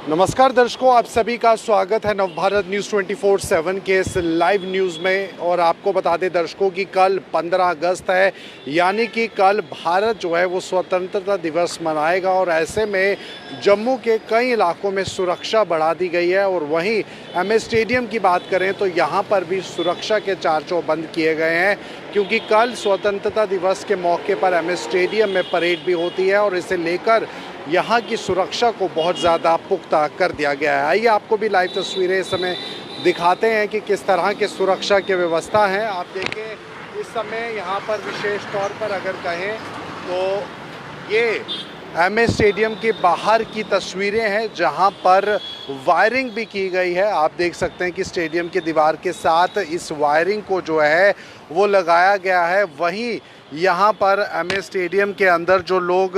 नमस्कार दर्शकों, आप सभी का स्वागत है नवभारत न्यूज़ 24/7 के इस लाइव न्यूज़ में। और आपको बता दें दर्शकों कि कल 15 अगस्त है, यानी कि कल भारत जो है वो स्वतंत्रता दिवस मनाएगा। और ऐसे में जम्मू के कई इलाकों में सुरक्षा बढ़ा दी गई है। और वहीं एमए स्टेडियम की बात करें तो यहाँ पर भी सुरक्षा के चार बंद किए गए हैं, क्योंकि कल स्वतंत्रता दिवस के मौके पर एमए स्टेडियम में परेड भी होती है और इसे लेकर यहाँ की सुरक्षा को बहुत ज़्यादा पुख्ता कर दिया गया है। आइए आपको भी लाइव तस्वीरें इस समय दिखाते हैं कि किस तरह के सुरक्षा की व्यवस्था है। आप देखें इस समय यहाँ पर विशेष तौर पर अगर कहें तो ये एमए स्टेडियम के बाहर की तस्वीरें हैं, जहाँ पर वायरिंग भी की गई है। आप देख सकते हैं कि स्टेडियम की दीवार के साथ इस वायरिंग को जो है वो लगाया गया है। वहीं यहाँ पर एमए स्टेडियम के अंदर जो लोग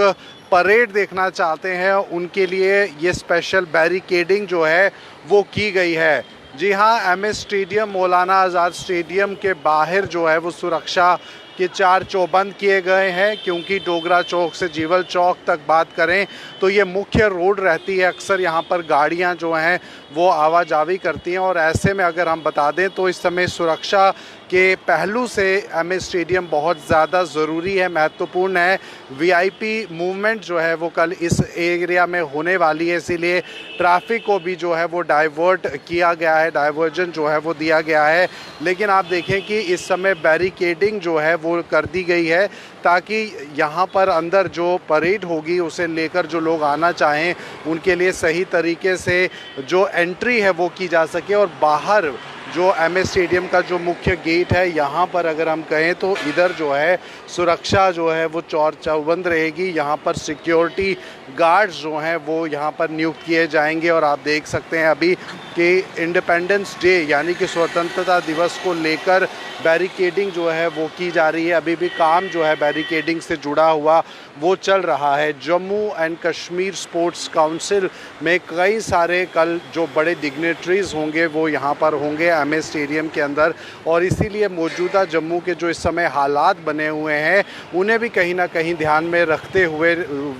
परेड देखना चाहते हैं उनके लिए ये स्पेशल बैरिकेडिंग जो है वो की गई है। जी हाँ, एमए स्टेडियम मौलाना आज़ाद स्टेडियम के बाहर जो है वो सुरक्षा के चार चौबंद किए गए हैं, क्योंकि डोगरा चौक से जीवल चौक तक बात करें तो ये मुख्य रोड रहती है। अक्सर यहाँ पर गाड़ियाँ जो हैं वो आवाजावी करती हैं। और ऐसे में अगर हम बता दें तो इस समय सुरक्षा के पहलू से एमए स्टेडियम बहुत ज़्यादा ज़रूरी है, महत्वपूर्ण है। वीआईपी मूवमेंट जो है वो कल इस एरिया में होने वाली है, इसीलिए ट्रैफिक को भी जो है वो डाइवर्ट किया गया है, डाइवर्जन जो है वो दिया गया है। लेकिन आप देखें कि इस समय बैरिकेडिंग जो है वो कर दी गई है, ताकि यहाँ पर अंदर जो परेड होगी उसे लेकर जो लोग आना चाहें उनके लिए सही तरीके से जो एंट्री है वो की जा सके। और बाहर जो एमए स्टेडियम का जो मुख्य गेट है, यहाँ पर अगर हम कहें तो इधर जो है सुरक्षा जो है वो चौबंद रहेगी। यहाँ पर सिक्योरिटी गार्ड्स जो हैं वो यहाँ पर नियुक्त किए जाएंगे। और आप देख सकते हैं अभी कि इंडिपेंडेंस डे यानी कि स्वतंत्रता दिवस को लेकर बैरिकेडिंग जो है वो की जा रही है। अभी भी काम जो है बैरिकेडिंग से जुड़ा हुआ वो चल रहा है। Jammu and Kashmir sports council में कई सारे कल जो बड़े डिग्नेटरीज होंगे वो यहाँ पर होंगे एमए स्टेडियम के अंदर। और इसीलिए मौजूदा जम्मू के जो इस समय हालात बने हुए हैं उन्हें भी कहीं ना कहीं ध्यान में रखते हुए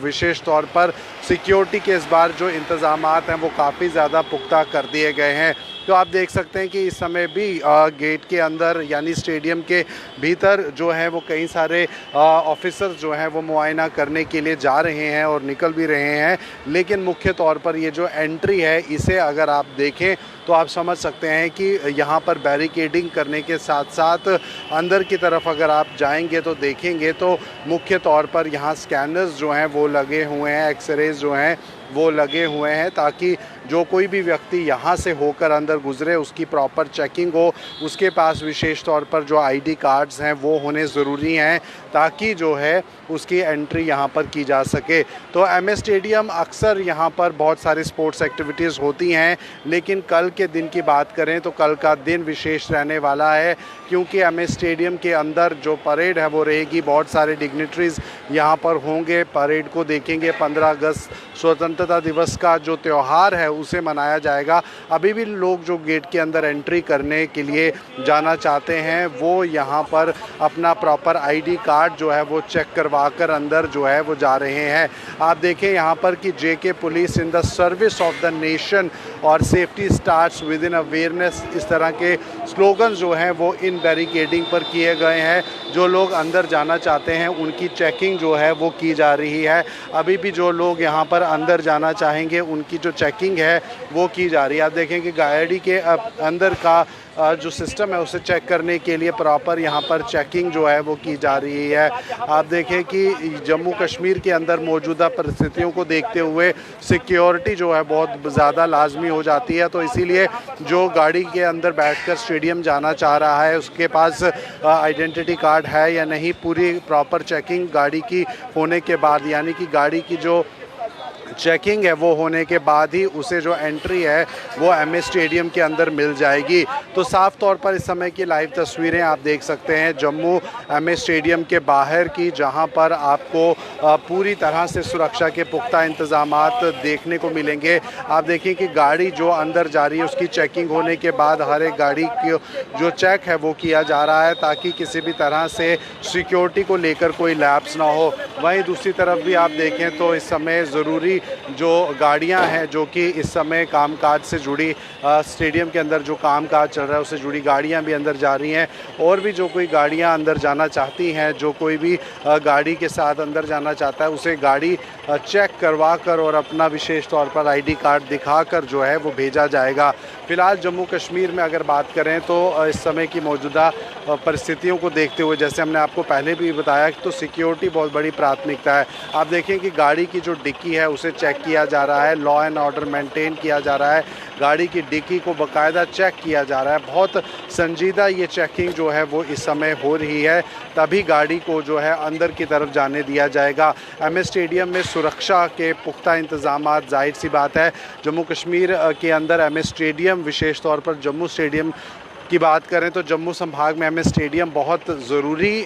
विशेष तौर पर सिक्योरिटी के इस बार जो इंतज़ामात हैं वो काफ़ी ज़्यादा पुख्ता कर दिए गए हैं। तो आप देख सकते हैं कि इस समय भी गेट के अंदर यानी स्टेडियम के भीतर जो है वो कई सारे ऑफिसर जो हैं वो मुआयना करने के लिए जा रहे हैं और निकल भी रहे हैं। लेकिन मुख्य तौर पर ये जो एंट्री है इसे अगर आप देखें तो आप समझ सकते हैं कि यहाँ पर बैरिकेडिंग करने के साथ साथ अंदर की तरफ अगर आप जाएंगे तो देखेंगे तो मुख्य तौर पर यहाँ स्कैनर्स जो हैं वो लगे हुए हैं, एक्सरेज जो हैं वो लगे हुए हैं, ताकि जो कोई भी व्यक्ति यहाँ से होकर अंदर गुजरे उसकी प्रॉपर चेकिंग हो। उसके पास विशेष तौर पर जो आईडी कार्ड्स हैं वो होने ज़रूरी हैं, ताकि जो है उसकी एंट्री यहाँ पर की जा सके। तो एमए स्टेडियम अक्सर यहाँ पर बहुत सारी स्पोर्ट्स एक्टिविटीज़ होती हैं, लेकिन कल के दिन की बात करें तो कल का दिन विशेष रहने वाला है, क्योंकि एमए स्टेडियम के अंदर जो परेड है वो रहेगी। बहुत सारे डिग्नेटरीज़ यहाँ पर होंगे, परेड को देखेंगे। 15 अगस्त स्वतंत्रता दिवस का जो त्यौहार है उसे मनाया जाएगा। अभी भी लोग जो गेट के अंदर एंट्री करने के लिए जाना चाहते हैं वो यहाँ पर अपना प्रॉपर आईडी कार्ड जो है वो चेक करवा कर अंदर जो है वो जा रहे हैं। आप देखें यहाँ पर कि JK police in the service of the nation और safety starts with in awareness, इस तरह के स्लोगन जो हैं वो इन बैरिकेडिंग पर किए गए हैं। जो लोग अंदर जाना चाहते हैं उनकी चेकिंग जो है वो की जा रही है। अभी भी जो लोग यहाँ पर अंदर जाना चाहेंगे उनकी जो चेकिंग है वो की जा रही है। आप देखें कि गाड़ी के अंदर का जो सिस्टम है उसे चेक करने के लिए प्रॉपर यहाँ पर चेकिंग जो है वो की जा रही है। आप देखें कि जम्मू कश्मीर के अंदर मौजूदा परिस्थितियों को देखते हुए सिक्योरिटी जो है बहुत ज़्यादा लाजमी हो जाती है। तो इसीलिए जो गाड़ी के अंदर बैठकर स्टेडियम जाना चाह रहा है उसके पास आइडेंटिटी कार्ड है या नहीं, पूरी प्रॉपर चेकिंग गाड़ी की होने के बाद, यानी कि गाड़ी की जो चेकिंग है वो होने के बाद ही उसे जो एंट्री है वो एमए स्टेडियम के अंदर मिल जाएगी। तो साफ तौर पर इस समय की लाइव तस्वीरें आप देख सकते हैं जम्मू एमए स्टेडियम के बाहर की, जहां पर आपको पूरी तरह से सुरक्षा के पुख्ता इंतजामात देखने को मिलेंगे। आप देखिए कि गाड़ी जो अंदर जा रही है उसकी चेकिंग होने के बाद हर एक गाड़ी की जो चेक है वो किया जा रहा है, ताकि किसी भी तरह से सिक्योरिटी को लेकर कोई लैप्स ना हो। वहीं दूसरी तरफ भी आप देखें तो इस समय ज़रूरी जो गाड़ियां हैं जो कि इस समय कामकाज से जुड़ी स्टेडियम के अंदर जो कामकाज चल रहा है उससे जुड़ी गाड़ियां भी अंदर जा रही हैं। और भी जो कोई गाड़ियां अंदर जाना चाहती हैं, जो कोई भी गाड़ी के साथ अंदर जाना चाहता है उसे गाड़ी चेक करवा कर और अपना विशेष तौर पर आईडी कार्ड दिखाकर जो है वो भेजा जाएगा। फ़िलहाल जम्मू कश्मीर में अगर बात करें तो इस समय की मौजूदा परिस्थितियों को देखते हुए, जैसे हमने आपको पहले भी बताया, तो सिक्योरिटी बहुत बड़ी प्राथमिकता है। आप देखें कि गाड़ी की जो डिक्की है उसे चेक किया जा रहा है, लॉ एंड ऑर्डर मेंटेन किया जा रहा है, गाड़ी की डिक्की को बाकायदा चेक किया जा रहा है। बहुत संजीदा ये चेकिंग जो है वो इस समय हो रही है, तभी गाड़ी को जो है अंदर की तरफ जाने दिया जाएगा। एमए स्टेडियम में सुरक्षा के पुख्ता इंतजामात, जाहिर सी बात है जम्मू कश्मीर के अंदर एमए स्टेडियम, विशेष तौर पर जम्मू स्टेडियम की बात करें तो जम्मू संभाग में एमए स्टेडियम बहुत ज़रूरी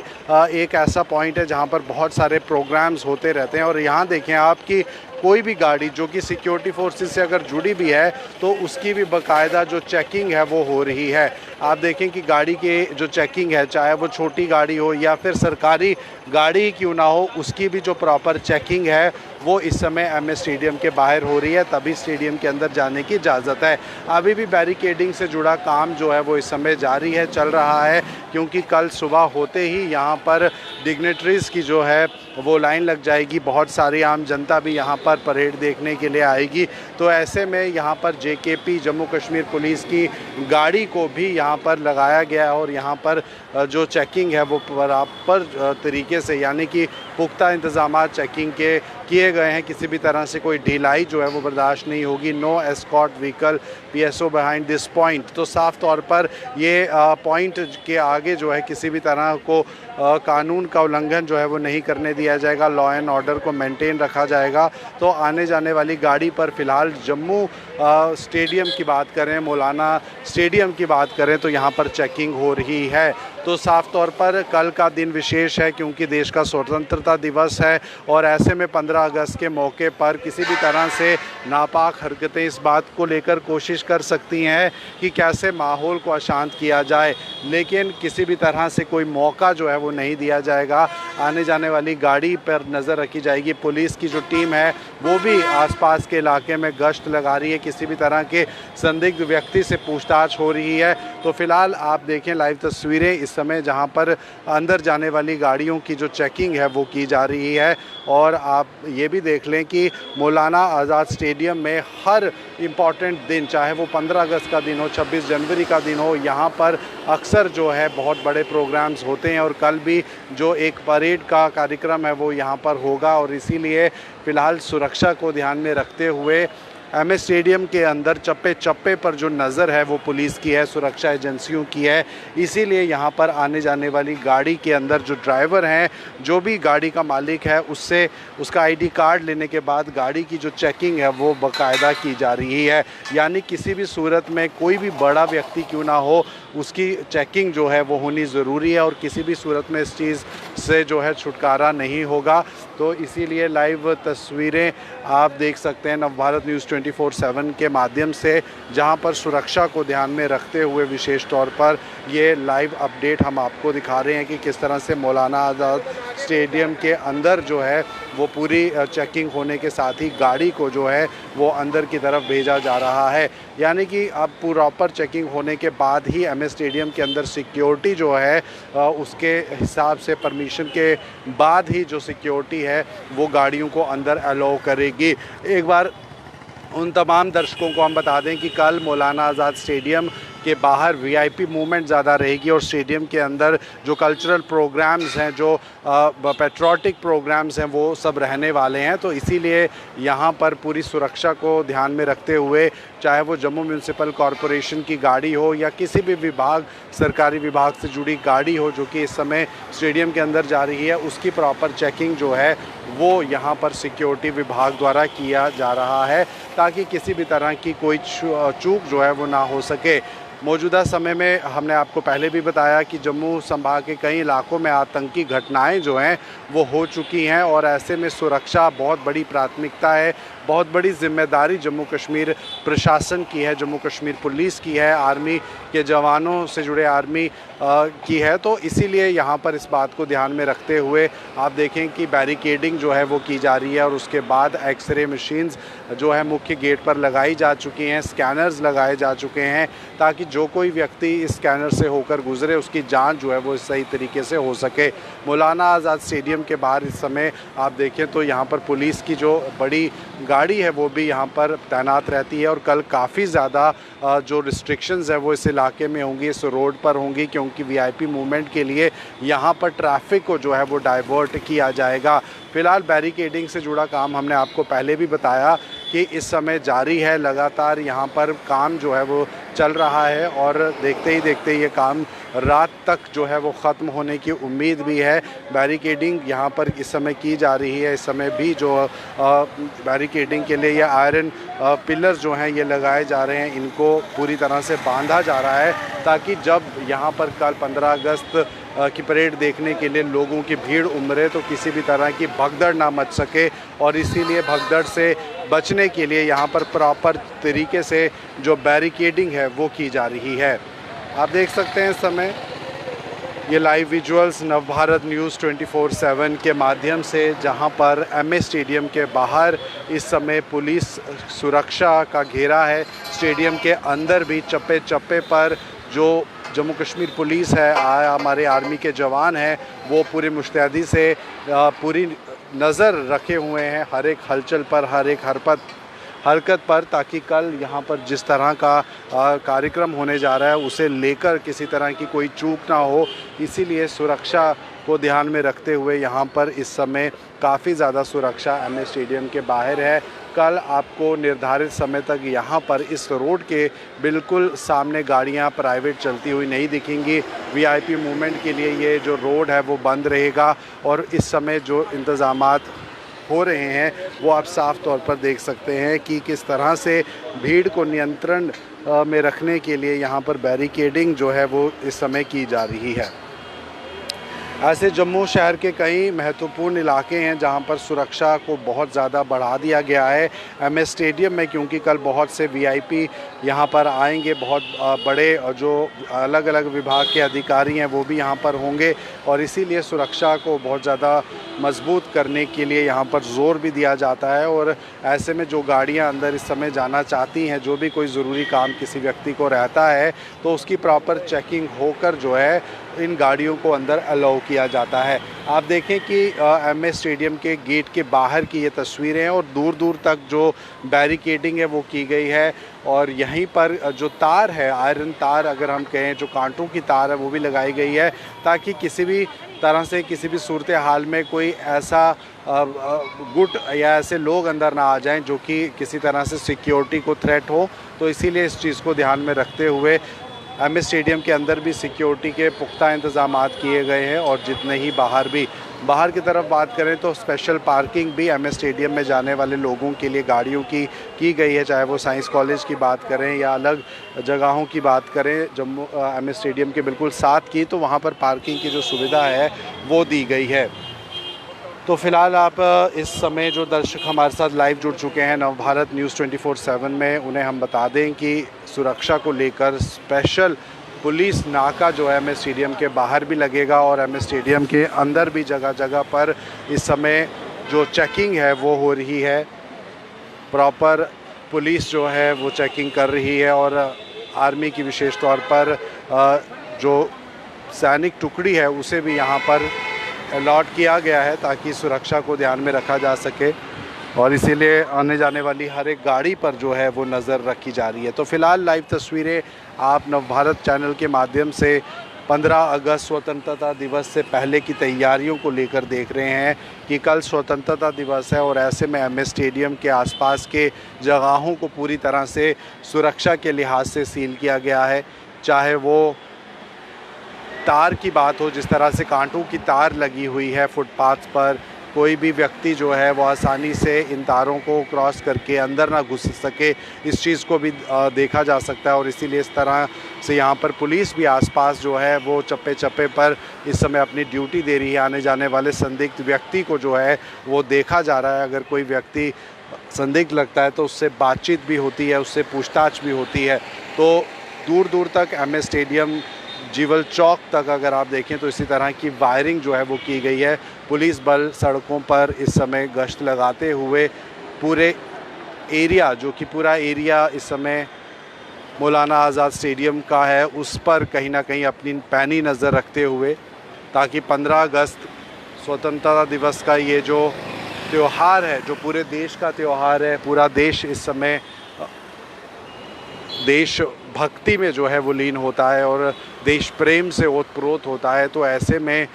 एक ऐसा पॉइंट है जहां पर बहुत सारे प्रोग्राम्स होते रहते हैं। और यहाँ देखें आप कि कोई भी गाड़ी जो कि सिक्योरिटी फोर्सेस से अगर जुड़ी भी है तो उसकी भी बाकायदा जो चेकिंग है वो हो रही है। आप देखें कि गाड़ी के जो चेकिंग है, चाहे वो छोटी गाड़ी हो या फिर सरकारी गाड़ी क्यों ना हो, उसकी भी जो प्रॉपर चेकिंग है वो इस समय एमए स्टेडियम के बाहर हो रही है, तभी स्टेडियम के अंदर जाने की इजाज़त है। अभी भी बैरिकेडिंग से जुड़ा काम जो है वो इस समय जारी है, चल रहा है, क्योंकि कल सुबह होते ही यहाँ पर डिग्नेटरीज़ की जो है वो लाइन लग जाएगी। बहुत सारी आम जनता भी यहाँ पर परेड देखने के लिए आएगी। तो ऐसे में यहाँ पर जेकेपी जम्मू कश्मीर पुलिस की गाड़ी को भी यहाँ पर लगाया गया है और यहाँ पर जो चेकिंग है वो बराबर तरीके से, यानी कि पुख्ता इंतजाम चेकिंग के किए गए हैं। किसी भी तरह से कोई ढिलाई जो है वो बर्दाश्त नहीं होगी। No escort vehicle PSO behind this point. तो साफ तौर पर ये पॉइंट के आगे जो है किसी भी तरह को कानून का उल्लंघन जो है वो नहीं करने दिया जाएगा, लॉ एंड ऑर्डर को मेंटेन रखा जाएगा। तो आने जाने वाली गाड़ी पर फ़िलहाल जम्मू स्टेडियम की बात करें, मौलाना स्टेडियम की बात करें तो यहाँ पर चेकिंग हो रही है। तो साफ तौर पर कल का दिन विशेष है क्योंकि देश का स्वतंत्रता दिवस है और ऐसे में 15 अगस्त के मौके पर किसी भी तरह से नापाक हरकतें इस बात को लेकर कोशिश कर सकती हैं कि कैसे माहौल को अशांत किया जाए, लेकिन किसी भी तरह से कोई मौका जो है वो नहीं दिया जाएगा। आने जाने वाली गाड़ी पर नज़र रखी जाएगी। पुलिस की जो टीम है वो भी आसपास के इलाके में गश्त लगा रही है, किसी भी तरह के संदिग्ध व्यक्ति से पूछताछ हो रही है। तो फिलहाल आप देखें लाइव तस्वीरें इस समय जहां पर अंदर जाने वाली गाड़ियों की जो चेकिंग है वो की जा रही है। और आप ये भी देख लें कि मौलाना आज़ाद स्टेडियम में हर इम्पॉर्टेंट दिन, चाहे वो 15 अगस्त का दिन हो, 26 जनवरी का दिन हो, यहाँ पर अक्सर जो है बहुत बड़े प्रोग्राम्स होते हैं और कल भी जो एक परेड का कार्यक्रम है वो यहाँ पर होगा। और इसीलिए फ़िलहाल सुरक्षा को ध्यान में रखते हुए एमए स्टेडियम के अंदर चप्पे चप्पे पर जो नज़र है वो पुलिस की है, सुरक्षा एजेंसियों की है। इसीलिए यहाँ पर आने जाने वाली गाड़ी के अंदर जो ड्राइवर हैं, जो भी गाड़ी का मालिक है, उससे उसका आईडी कार्ड लेने के बाद गाड़ी की जो चेकिंग है वो बाकायदा की जा रही है। यानी किसी भी सूरत में कोई भी बड़ा व्यक्ति क्यों ना हो, उसकी चेकिंग जो है वो होनी ज़रूरी है और किसी भी सूरत में इस चीज़ से जो है छुटकारा नहीं होगा। तो इसीलिए लाइव तस्वीरें आप देख सकते हैं नवभारत न्यूज़ 24/7 के माध्यम से, जहां पर सुरक्षा को ध्यान में रखते हुए विशेष तौर पर ये लाइव अपडेट हम आपको दिखा रहे हैं कि किस तरह से मौलाना आज़ाद स्टेडियम के अंदर जो है वो पूरी चेकिंग होने के साथ ही गाड़ी को जो है वो अंदर की तरफ भेजा जा रहा है। यानी कि अब प्रॉपर चेकिंग होने के बाद ही एमए स्टेडियम के अंदर सिक्योरिटी जो है उसके हिसाब से परमिशन के बाद ही जो सिक्योरिटी है वो गाड़ियों को अंदर अलाउ करेगी। एक बार उन तमाम दर्शकों को हम बता दें कि कल मौलाना आज़ाद स्टेडियम के बाहर वीआईपी मूवमेंट ज़्यादा रहेगी और स्टेडियम के अंदर जो कल्चरल प्रोग्राम्स हैं, जो पैट्रियोटिक प्रोग्राम्स हैं, वो सब रहने वाले हैं। तो इसीलिए यहाँ पर पूरी सुरक्षा को ध्यान में रखते हुए, चाहे वो जम्मू म्यूनसिपल कॉरपोरेशन की गाड़ी हो या किसी भी विभाग, सरकारी विभाग से जुड़ी गाड़ी हो जो कि इस समय स्टेडियम के अंदर जा रही है, उसकी प्रॉपर चेकिंग जो है वो यहाँ पर सिक्योरिटी विभाग द्वारा किया जा रहा है ताकि किसी भी तरह की कोई चूक जो है वो ना हो सके। मौजूदा समय में हमने आपको पहले भी बताया कि जम्मू संभाग के कई इलाकों में आतंकी घटनाएं जो हैं वो हो चुकी हैं और ऐसे में सुरक्षा बहुत बड़ी प्राथमिकता है, बहुत बड़ी जिम्मेदारी जम्मू कश्मीर प्रशासन की है, जम्मू कश्मीर पुलिस की है, आर्मी के जवानों से जुड़े आर्मी की है। तो इसीलिए यहाँ पर इस बात को ध्यान में रखते हुए आप देखें कि बैरिकेडिंग जो है वो की जा रही है और उसके बाद एक्सरे मशीन्स जो है मुख्य गेट पर लगाई जा चुकी हैं, स्कैनर्स लगाए जा चुके हैं ताकि जो कोई व्यक्ति इस स्कैनर से होकर गुजरे उसकी जांच जो है वो सही तरीके से हो सके। मौलाना आज़ाद स्टेडियम के बाहर इस समय आप देखें तो यहाँ पर पुलिस की जो बड़ी गाड़ी है वो भी यहाँ पर तैनात रहती है और कल काफ़ी ज़्यादा जो रिस्ट्रिक्शंस है वो इस इलाके में होंगी, इस रोड पर होंगी, क्योंकि वीआईपी मूवमेंट के लिए यहाँ पर ट्रैफिक को जो है वो डाइवर्ट किया जाएगा। फ़िलहाल बैरिकेडिंग से जुड़ा काम हमने आपको पहले भी बताया कि इस समय जारी है, लगातार यहाँ पर काम जो है वो चल रहा है और देखते ही देखते ये काम रात तक जो है वो ख़त्म होने की उम्मीद भी है। बैरिकेडिंग यहाँ पर इस समय की जा रही है। इस समय भी जो बैरिकेडिंग के लिए ये आयरन पिलर्स जो हैं ये लगाए जा रहे हैं, इनको पूरी तरह से बांधा जा रहा है ताकि जब यहाँ पर कल 15 अगस्त की परेड देखने के लिए लोगों की भीड़ उमड़े तो किसी भी तरह की भगदड़ ना मच सके और इसीलिए भगदड़ से बचने के लिए यहाँ पर प्रॉपर तरीके से जो बैरिकेडिंग है वो की जा रही है। आप देख सकते हैं इस समय ये लाइव विजुअल्स नवभारत न्यूज़ 24/7 के माध्यम से, जहां पर एमए स्टेडियम के बाहर इस समय पुलिस सुरक्षा का घेरा है। स्टेडियम के अंदर भी चप्पे चप्पे पर जो जम्मू कश्मीर पुलिस है, हमारे आर्मी के जवान हैं, वो पूरी मुस्तैदी से पूरी नज़र रखे हुए हैं हर एक हलचल पर, हर एक हरकत पर, ताकि कल यहाँ पर जिस तरह का कार्यक्रम होने जा रहा है उसे लेकर किसी तरह की कोई चूक ना हो। इसीलिए सुरक्षा को ध्यान में रखते हुए यहाँ पर इस समय काफ़ी ज़्यादा सुरक्षा एमए स्टेडियम के बाहर है। कल आपको निर्धारित समय तक यहाँ पर इस रोड के बिल्कुल सामने गाड़ियाँ प्राइवेट चलती हुई नहीं दिखेंगी। वीआईपी मूवमेंट के लिए ये जो रोड है वो बंद रहेगा और इस समय जो इंतज़ामात हो रहे हैं वो आप साफ तौर पर देख सकते हैं कि किस तरह से भीड़ को नियंत्रण में रखने के लिए यहाँ पर बैरिकेडिंग जो है वो इस समय की जा रही है। ऐसे जम्मू शहर के कई महत्वपूर्ण इलाके हैं जहां पर सुरक्षा को बहुत ज़्यादा बढ़ा दिया गया है एमए स्टेडियम में, क्योंकि कल बहुत से वीआईपी यहां पर आएंगे, बहुत बड़े और जो अलग अलग विभाग के अधिकारी हैं वो भी यहां पर होंगे और इसीलिए सुरक्षा को बहुत ज़्यादा मजबूत करने के लिए यहां पर ज़ोर भी दिया जाता है। और ऐसे में जो गाड़ियां अंदर इस समय जाना चाहती हैं, जो भी कोई ज़रूरी काम किसी व्यक्ति को रहता है तो उसकी प्रॉपर चेकिंग होकर जो है इन गाड़ियों को अंदर अलाउ किया जाता है। आप देखें कि एमए स्टेडियम के गेट के बाहर की ये तस्वीरें हैं और दूर दूर तक जो बैरिकेडिंग है वो की गई है और यहीं पर जो तार है, आयरन तार अगर हम कहें, जो कांटों की तार है वो भी लगाई गई है ताकि किसी भी तरह से किसी भी सूरत हाल में कोई ऐसा गुट या ऐसे लोग अंदर ना आ जाएं जो कि किसी तरह से सिक्योरिटी को थ्रेट हो। तो इसीलिए इस चीज़ को ध्यान में रखते हुए एमए स्टेडियम के अंदर भी सिक्योरिटी के पुख्ता इंतजामात किए गए हैं और जितने ही बाहर की तरफ बात करें तो स्पेशल पार्किंग भी एमए स्टेडियम में जाने वाले लोगों के लिए गाड़ियों की गई है, चाहे वो साइंस कॉलेज की बात करें या अलग जगहों की बात करें। जम्मू एमए स्टेडियम के बिल्कुल साथ की तो वहाँ पर पार्किंग की जो सुविधा है वो दी गई है। तो फ़िलहाल आप इस समय जो दर्शक हमारे साथ लाइव जुड़ चुके हैं नवभारत न्यूज़ 24/7 में, उन्हें हम बता दें कि सुरक्षा को लेकर स्पेशल पुलिस नाका जो है एमए स्टेडियम के बाहर भी लगेगा और एमए स्टेडियम के अंदर भी जगह जगह पर इस समय जो चेकिंग है वो हो रही है। प्रॉपर पुलिस जो है वो चेकिंग कर रही है और आर्मी की विशेष तौर पर जो सैनिक टुकड़ी है उसे भी यहाँ पर अलॉट किया गया है ताकि सुरक्षा को ध्यान में रखा जा सके और इसीलिए आने जाने वाली हर एक गाड़ी पर जो है वो नज़र रखी जा रही है। तो फ़िलहाल लाइव तस्वीरें आप नवभारत चैनल के माध्यम से 15 अगस्त स्वतंत्रता दिवस से पहले की तैयारियों को लेकर देख रहे हैं कि कल स्वतंत्रता दिवस है और ऐसे में एमए स्टेडियम के आसपास के जगहों को पूरी तरह से सुरक्षा के लिहाज से सील किया गया है। चाहे वो तार की बात हो, जिस तरह से कांटों की तार लगी हुई है फुटपाथ पर, कोई भी व्यक्ति जो है वो आसानी से इन तारों को क्रॉस करके अंदर ना घुस सके, इस चीज़ को भी देखा जा सकता है। और इसीलिए इस तरह से यहाँ पर पुलिस भी आसपास जो है वो चप्पे चप्पे पर इस समय अपनी ड्यूटी दे रही है। आने जाने वाले संदिग्ध व्यक्ति को जो है वो देखा जा रहा है। अगर कोई व्यक्ति संदिग्ध लगता है तो उससे बातचीत भी होती है, उससे पूछताछ भी होती है। तो दूर दूर तक MS स्टेडियम, जीवल चौक तक अगर आप देखें तो इसी तरह की वायरिंग जो है वो की गई है। पुलिस बल सड़कों पर इस समय गश्त लगाते हुए पूरे एरिया, जो कि पूरा एरिया इस समय मौलाना आज़ाद स्टेडियम का है, उस पर कहीं ना कहीं अपनी पैनी नज़र रखते हुए, ताकि 15 अगस्त स्वतंत्रता दिवस का ये जो त्यौहार है, जो पूरे देश का त्यौहार है, पूरा देश इस समय देश भक्ति में जो है वो लीन होता है और देश प्रेम से ओतप्रोत होता है। तो ऐसे में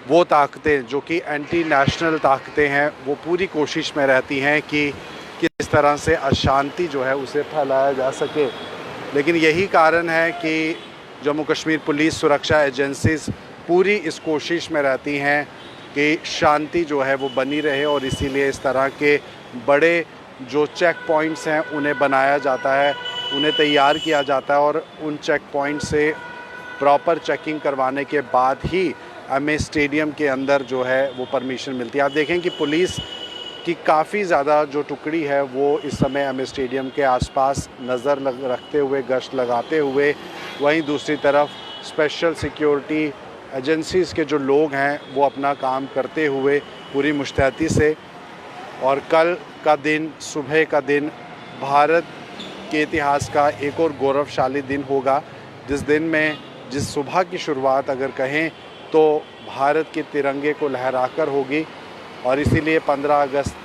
वो ताकतें जो कि एंटी नेशनल ताकतें हैं, वो पूरी कोशिश में रहती हैं कि किस तरह से अशांति जो है उसे फैलाया जा सके। लेकिन यही कारण है कि जम्मू कश्मीर पुलिस सुरक्षा एजेंसीज पूरी इस कोशिश में रहती हैं कि शांति जो है वो बनी रहे, और इसीलिए इस तरह के बड़े जो चेक पॉइंट्स हैं उन्हें बनाया जाता है, उन्हें तैयार किया जाता है, और उन चेक पॉइंट से प्रॉपर चेकिंग करवाने के बाद ही MS स्टेडियम के अंदर जो है वो परमिशन मिलती है। आप देखें कि पुलिस की काफ़ी ज़्यादा जो टुकड़ी है वो इस समय MS स्टेडियम के आसपास नज़र रखते हुए, गश्त लगाते हुए, वहीं दूसरी तरफ स्पेशल सिक्योरिटी एजेंसीज़ के जो लोग हैं वो अपना काम करते हुए पूरी मुस्तैदी से। और कल का दिन, सुबह का दिन भारत के इतिहास का एक और गौरवशाली दिन होगा, जिस सुबह की शुरुआत अगर कहें तो भारत के तिरंगे को लहराकर होगी। और इसीलिए 15 अगस्त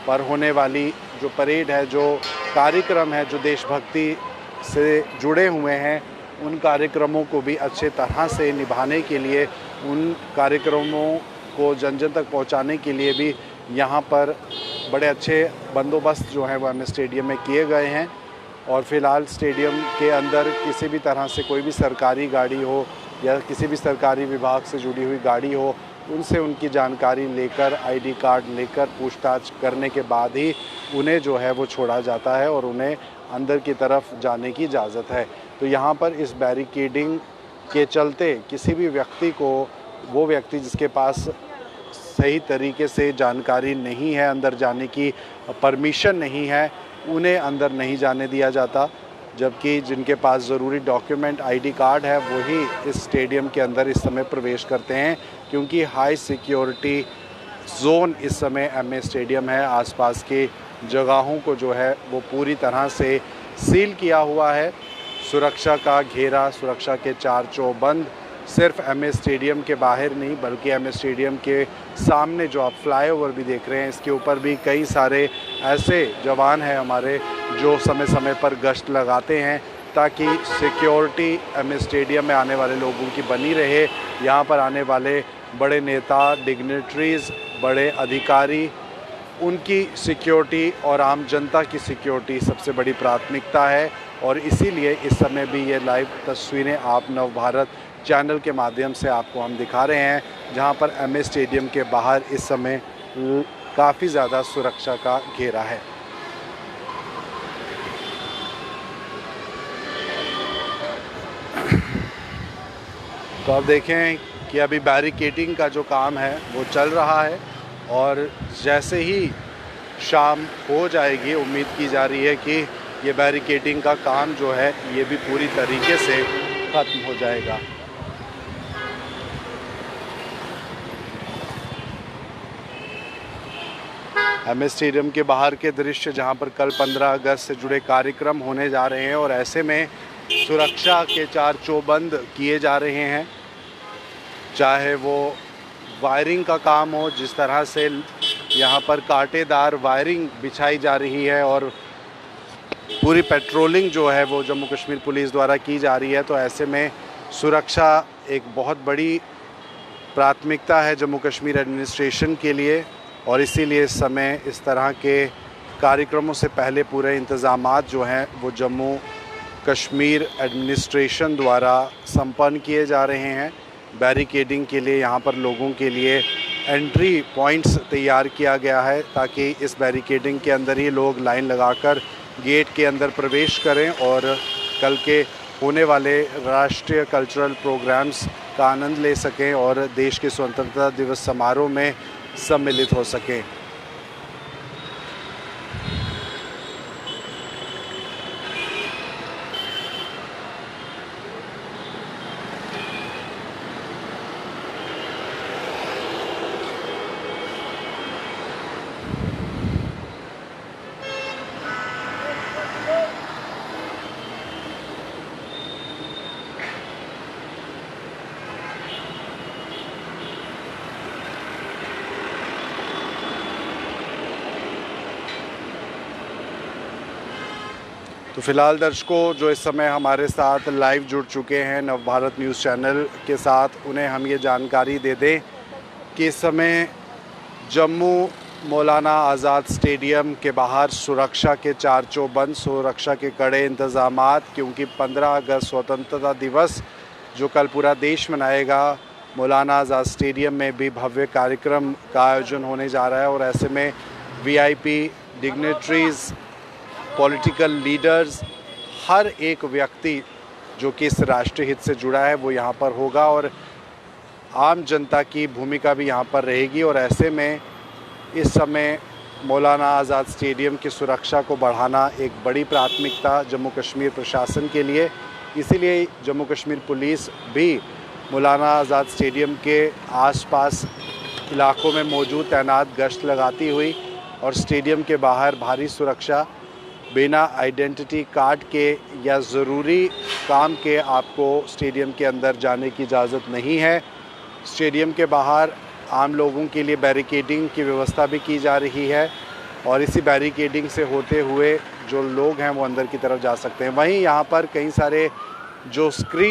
पर होने वाली जो परेड है, जो कार्यक्रम है, जो देशभक्ति से जुड़े हुए हैं, उन कार्यक्रमों को भी अच्छे तरह से निभाने के लिए, उन कार्यक्रमों को जन जन तक पहुंचाने के लिए भी यहाँ पर बड़े अच्छे बंदोबस्त जो हैं वो MS स्टेडियम में किए गए हैं। और फ़िलहाल स्टेडियम के अंदर किसी भी तरह से कोई भी सरकारी गाड़ी हो या किसी भी सरकारी विभाग से जुड़ी हुई गाड़ी हो, उनसे उनकी जानकारी लेकर, ID कार्ड लेकर पूछताछ करने के बाद ही उन्हें जो है वो छोड़ा जाता है और उन्हें अंदर की तरफ जाने की इजाज़त है। तो यहाँ पर इस बैरिकेडिंग के चलते किसी भी व्यक्ति को, वो व्यक्ति जिसके पास सही तरीके से जानकारी नहीं है, अंदर जाने की परमिशन नहीं है, उन्हें अंदर नहीं जाने दिया जाता। जबकि जिनके पास ज़रूरी डॉक्यूमेंट, ID कार्ड है, वही इस स्टेडियम के अंदर इस समय प्रवेश करते हैं, क्योंकि हाई सिक्योरिटी जोन इस समय MS स्टेडियम है। आसपास की जगहों को जो है वो पूरी तरह से सील किया हुआ है। सुरक्षा का घेरा, सुरक्षा के चार चौबंद सिर्फ MS स्टेडियम के बाहर नहीं, बल्कि MS स्टेडियम के सामने जो आप फ्लाईओवर भी देख रहे हैं, इसके ऊपर भी कई सारे ऐसे जवान हैं हमारे जो समय समय पर गश्त लगाते हैं, ताकि सिक्योरिटी MS स्टेडियम में आने वाले लोगों की बनी रहे। यहाँ पर आने वाले बड़े नेता, डिग्नेटरीज़, बड़े अधिकारी, उनकी सिक्योरिटी और आम जनता की सिक्योरिटी सबसे बड़ी प्राथमिकता है। और इसीलिए इस समय भी ये लाइव तस्वीरें आप नवभारत चैनल के माध्यम से आपको हम दिखा रहे हैं, जहां पर MS स्टेडियम के बाहर इस समय काफ़ी ज़्यादा सुरक्षा का घेरा है। तो आप देखें कि अभी बैरिकेडिंग का जो काम है वो चल रहा है, और जैसे ही शाम हो जाएगी, उम्मीद की जा रही है कि ये बैरिकेडिंग का काम जो है ये भी पूरी तरीके से ख़त्म हो जाएगा। MS स्टेडियम के बाहर के दृश्य, जहां पर कल 15 अगस्त से जुड़े कार्यक्रम होने जा रहे हैं, और ऐसे में सुरक्षा के चार चौबंद किए जा रहे हैं। चाहे वो वायरिंग का काम हो, जिस तरह से यहाँ पर कांटेदार वायरिंग बिछाई जा रही है और पूरी पेट्रोलिंग जो है वो जम्मू कश्मीर पुलिस द्वारा की जा रही है। तो ऐसे में सुरक्षा एक बहुत बड़ी प्राथमिकता है जम्मू कश्मीर एडमिनिस्ट्रेशन के लिए, और इसीलिए इस समय इस तरह के कार्यक्रमों से पहले पूरे इंतज़ामात जो हैं वो जम्मू कश्मीर एडमिनिस्ट्रेशन द्वारा संपन्न किए जा रहे हैं। बैरिकेडिंग के लिए यहाँ पर लोगों के लिए एंट्री पॉइंट्स तैयार किया गया है ताकि इस बैरिकेडिंग के अंदर ही लोग लाइन लगाकर गेट के अंदर प्रवेश करें और कल के होने वाले राष्ट्रीय कल्चरल प्रोग्राम्स का आनंद ले सकें और देश के स्वतंत्रता दिवस समारोह में सम्मिलित हो सकें। तो फिलहाल दर्शकों जो इस समय हमारे साथ लाइव जुड़ चुके हैं नवभारत न्यूज़ चैनल के साथ, उन्हें हम ये जानकारी दे दें कि इस समय जम्मू मौलाना आज़ाद स्टेडियम के बाहर सुरक्षा के चार चौबंद, सुरक्षा के कड़े इंतज़ामात, क्योंकि 15 अगस्त स्वतंत्रता दिवस जो कल पूरा देश मनाएगा, मौलाना आज़ाद स्टेडियम में भी भव्य कार्यक्रम का आयोजन होने जा रहा है और ऐसे में वीआईपी, डिग्नेटरीज़, पॉलिटिकल लीडर्स, हर एक व्यक्ति जो कि इस राष्ट्रीय हित से जुड़ा है वो यहाँ पर होगा और आम जनता की भूमिका भी यहाँ पर रहेगी। और ऐसे में इस समय मौलाना आज़ाद स्टेडियम की सुरक्षा को बढ़ाना एक बड़ी प्राथमिकता जम्मू कश्मीर प्रशासन के लिए, इसीलिए जम्मू कश्मीर पुलिस भी मौलाना आज़ाद स्टेडियम के आसपास इलाकों में मौजूद तैनात गश्त लगाती हुई और स्टेडियम के बाहर भारी सुरक्षा, बिना आइडेंटिटी कार्ड के या ज़रूरी काम के आपको स्टेडियम के अंदर जाने की इजाज़त नहीं है। स्टेडियम के बाहर आम लोगों के लिए बैरिकेडिंग की व्यवस्था भी की जा रही है और इसी बैरिकेडिंग से होते हुए जो लोग हैं वो अंदर की तरफ जा सकते हैं। वहीं यहाँ पर कई सारे जो स्क्रीन